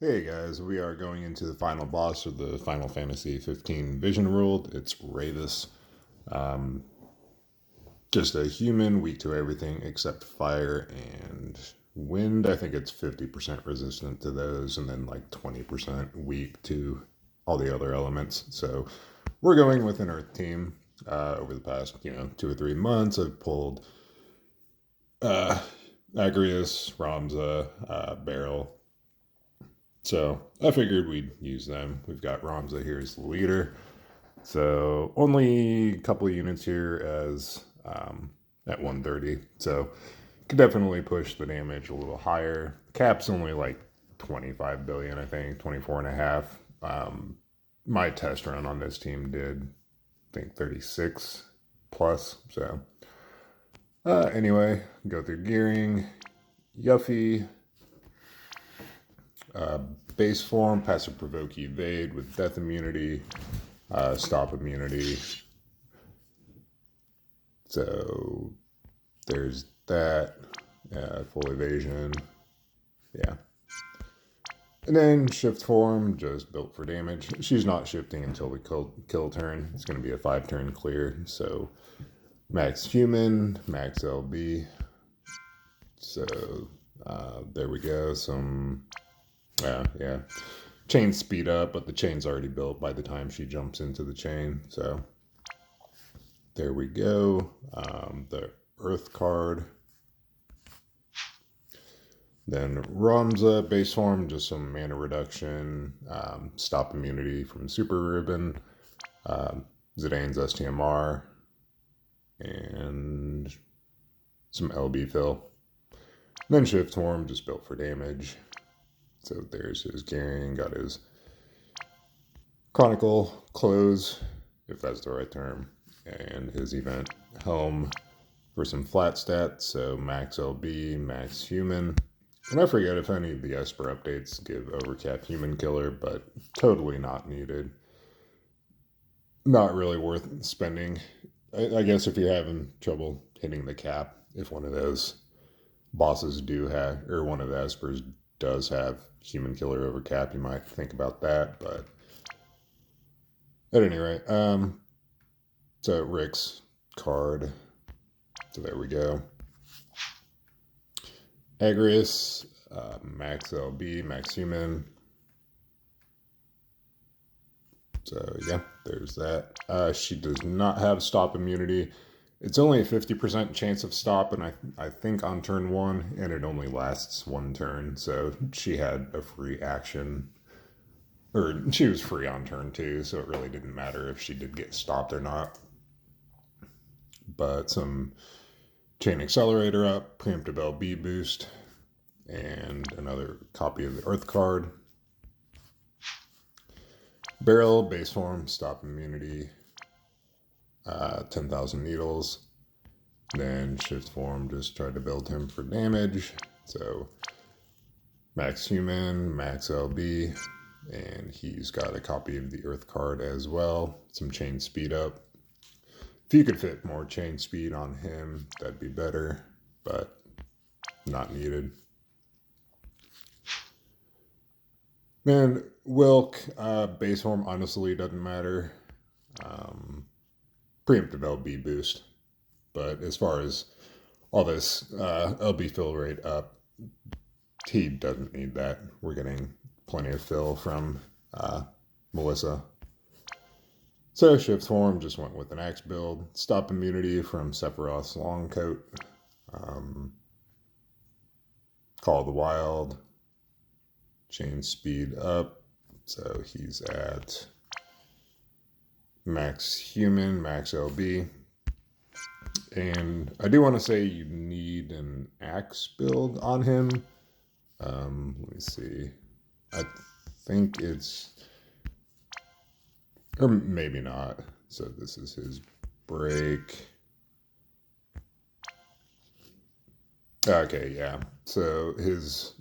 Hey guys, we are going into the final boss of the Final Fantasy 15 Vision World. It's Ravus. Um, just a human, weak to everything except fire and wind. I think it's 50% resistant to those, and then like 20% weak to all the other elements. So we're going with an Earth team. Over the past, 2 or 3 months, I've pulled uh, Agrius, Ramza, Beryl. So I figured we'd use them. We've got Ramza here as the leader. So only a couple of units here as at 130. So could definitely push the damage a little higher. Cap's only like 25 billion, I think, 24 and a half. My test run on this team did, I think, 36 plus. So anyway, go through gearing. Yuffie, uh, base form, passive provoke evade with death immunity, stop immunity. So there's that. Full evasion. Yeah. And then shift form, just built for damage. She's not shifting until the kill turn. It's going to be a 5-turn clear. So max human, max LB. So there we go. Yeah. Chain speed up, but the chain's already built by the time she jumps into the chain. So there we go. The Earth card. Then Ramza, base form, just some mana reduction, stop immunity from Super Ribbon, Zidane's STMR, and some LB fill. Then shift form, just built for damage. So there's his gearing, got his chronicle close, if that's the right term, and his event helm for some flat stats, so max LB, max human. And I forget if any of the Esper updates give overcap human killer, but totally not needed. Not really worth spending. I guess if you're having trouble hitting the cap, if one of those bosses do have, or one of the Espers does have human killer overcap, you might think about that. But at any rate, so Rick's card. So there we go. Agrius, max LB, max human. So yeah, there's that. She does not have stop immunity. It's only a 50% chance of stop, and I think on turn 1, and it only lasts 1 turn. So she had a free action, or she was free on turn 2, so it really didn't matter if she did get stopped or not. But some chain accelerator up, preemptive LB boost, and another copy of the Earth card. Beryl, base form, stop immunity, 10,000 needles. Then shift form, just tried to build him for damage. So max human, max LB, and he's got a copy of the Earth card as well. Some chain speed up. If you could fit more chain speed on him, that'd be better, but not needed. Man, Wilk, base form honestly doesn't matter. Preemptive LB boost. But as far as all this LB fill rate up, he doesn't need that. We're getting plenty of fill from Melissa. So shift form, just went with an axe build. Stop immunity from Sephiroth's long coat. Call of the Wild. Chain speed up. So he's at max human, max LB. And I do want to say you need an axe build on him. Let me see. I think it's, or maybe not. So this is his break. Okay, yeah. So his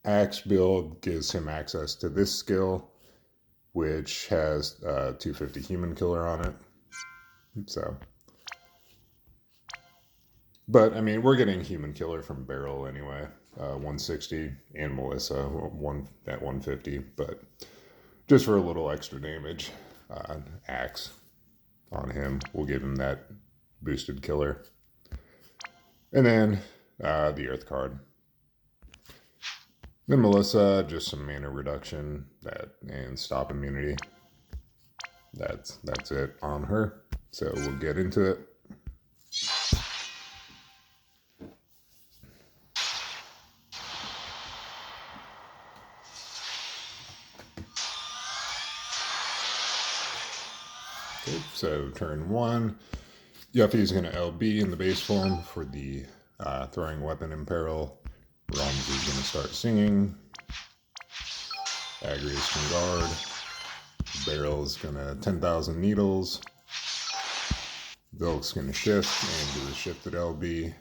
axe build gives him access to this skill, which has 250 human killer on it. So, but I mean, we're getting human killer from Beryl anyway. 160, and Melissa at 150, but just for a little extra damage, axe on him will give him that boosted killer. And then the Earth card. Then Melissa, just some mana reduction and stop immunity. That's it on her. So we'll get into it. Okay, so turn 1. Yuffie's going to LB in the base form for the throwing weapon in peril. Ravus is going to start singing. Agrius can guard. Barrel's going to 10,000 needles. Vilk's going to shift and do the shifted LB.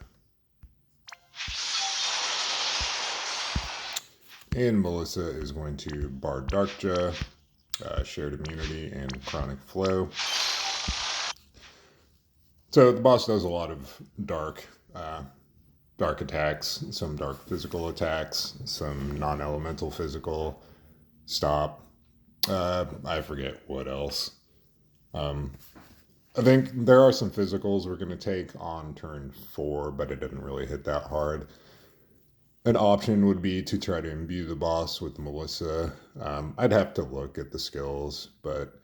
And Melissa is going to bar Darkja, shared immunity, and chronic flow. So the boss does a lot of dark attacks, some dark physical attacks, some non-elemental physical, stop. I forget what else. I think there are some physicals we're going to take on turn 4, but it didn't really hit that hard. An option would be to try to imbue the boss with Melissa. I'd have to look at the skills, but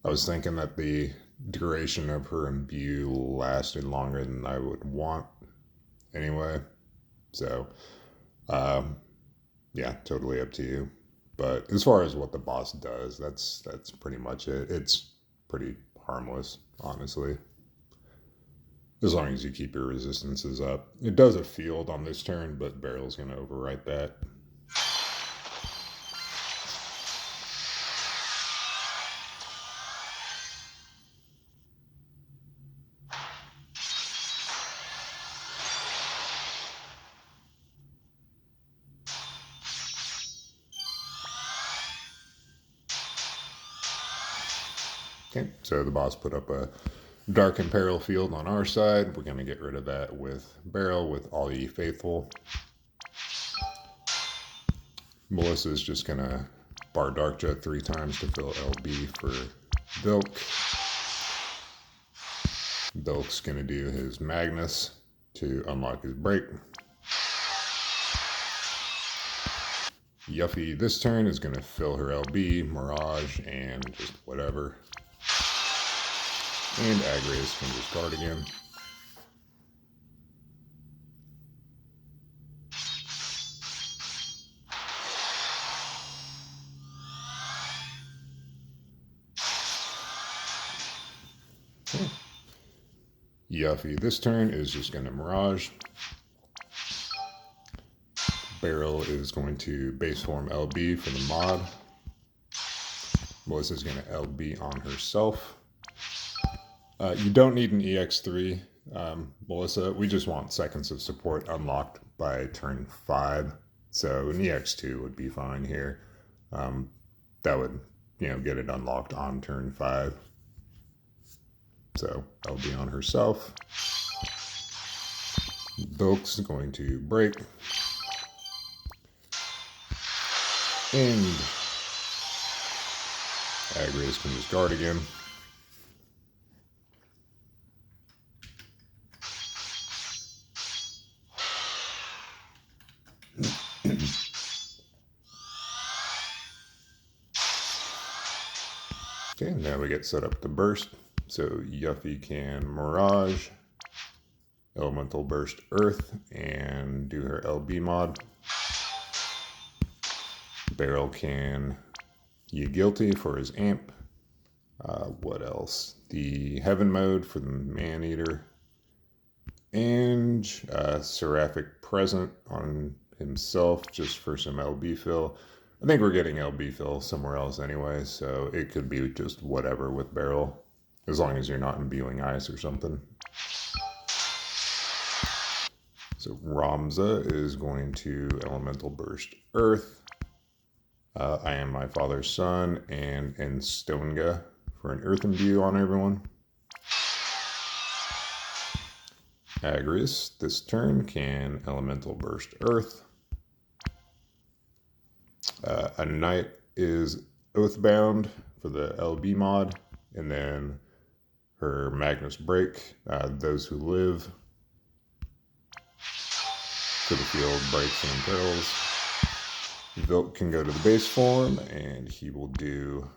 I was thinking that the duration of her imbue lasted longer than I would want anyway. So, yeah, totally up to you. But as far as what the boss does, that's pretty much it. It's pretty harmless, honestly. As long as you keep your resistances up. It does a field on this turn, but Barrel's going to overwrite that. Okay, so the boss put up a Dark and Peril field on our side. We're going to get rid of that with Barrel with All Ye Faithful. Melissa's just going to bar Darkja 3 times to fill LB for Vilk. Vilk's going to do his Magnus to unlock his break. Yuffie this turn is going to fill her LB, Mirage, and just whatever. And Agrius can just guard again. Okay. Yuffie this turn is just going to Mirage. Barrel is going to base form LB for the mod. Melissa's going to LB on herself. You don't need an EX3, Melissa. We just want seconds of support unlocked by turn 5. So an EX2 would be fine here. That would, get it unlocked on turn 5. So LB on herself. Vilk's going to break. And Agrius can just guard again. Okay, now we get set up to burst. So Yuffie can Mirage, Elemental Burst Earth, and do her LB mod. Barrel can Ye Guilty for his amp. What else? The Heaven mode for the Maneater. And Seraphic Present on himself just for some LB fill. I think we're getting LB fill somewhere else anyway, so it could be just whatever with Barrel, as long as you're not imbuing ice or something. So Ramza is going to Elemental Burst Earth. I Am My Father's Son, and Stonga for an Earth Imbue on everyone. Agrius this turn can Elemental Burst Earth. A knight is Oathbound for the LB mod, and then her Magnus Break, those who live for the field, breaks, and perils. Vilk can go to the base form, and he will do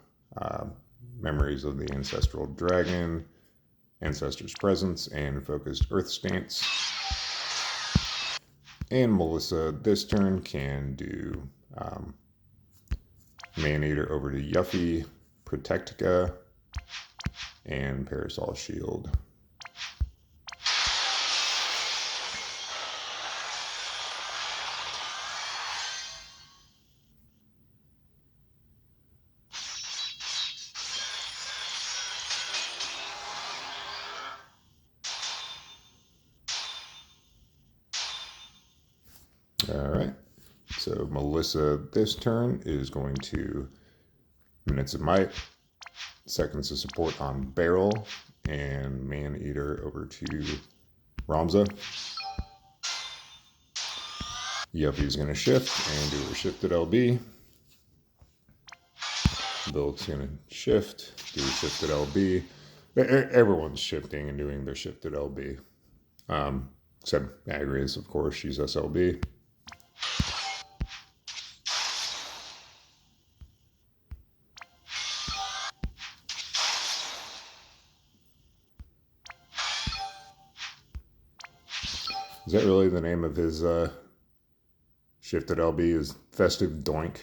Memories of the Ancestral Dragon, Ancestor's Presence, and Focused Earth Stance. And Melissa this turn can do Maneater over to Yuffie, Protectica, and Parasol Shield. All right, so Melissa this turn is going to Minutes of Might, Seconds of Support on Barrel, and Maneater over to Ramza. Yuffie's going to shift and do her shifted LB. Vilk's going to shift, do shifted LB. Everyone's shifting and doing their shifted LB. Except Agrias, of course, she's SLB. Is that really the name of his shifted LB? Is Festive Doink?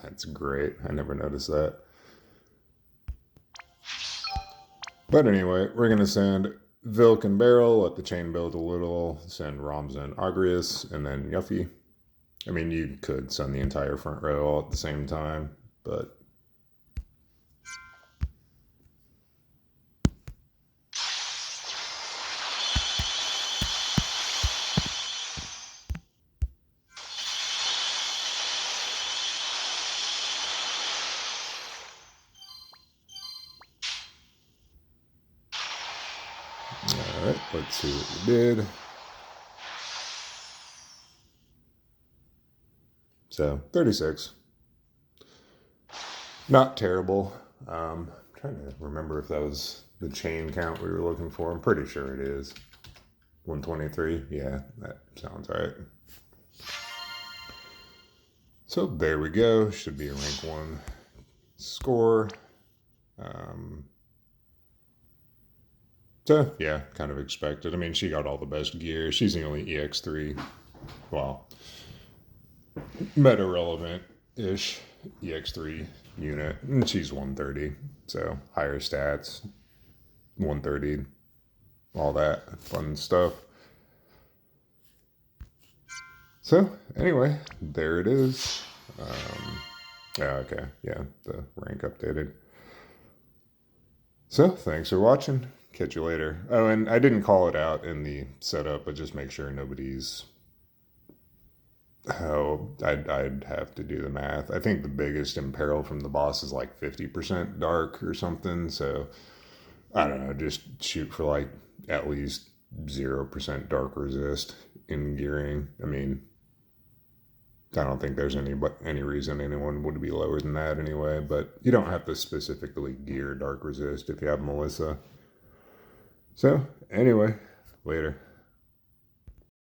That's great. I never noticed that. But anyway, we're going to send Vilk and Barrel, let the chain build a little, send Ramza and Agrias, and then Yuffie. I mean, you could send the entire front row all at the same time, but all right, let's see what we did. So 36. Not terrible. I'm trying to remember if that was the chain count we were looking for. I'm pretty sure it is. 123. Yeah, that sounds right. So there we go. Should be a rank 1 score. So yeah, kind of expected. I mean, she got all the best gear. She's the only EX3, well, meta relevant-ish EX3 unit, and she's 130, so higher stats, 130, all that fun stuff. So anyway, there it is. Okay, yeah, the rank updated. So thanks for watching. Catch you later. Oh, and I didn't call it out in the setup, but just make sure nobody's... Oh, I'd have to do the math. I think the biggest imperil from the boss is like 50% dark or something. So I don't know, just shoot for like at least 0% dark resist in gearing. I mean, I don't think there's any reason anyone would be lower than that anyway, but you don't have to specifically gear dark resist if you have Melissa. So anyway, later.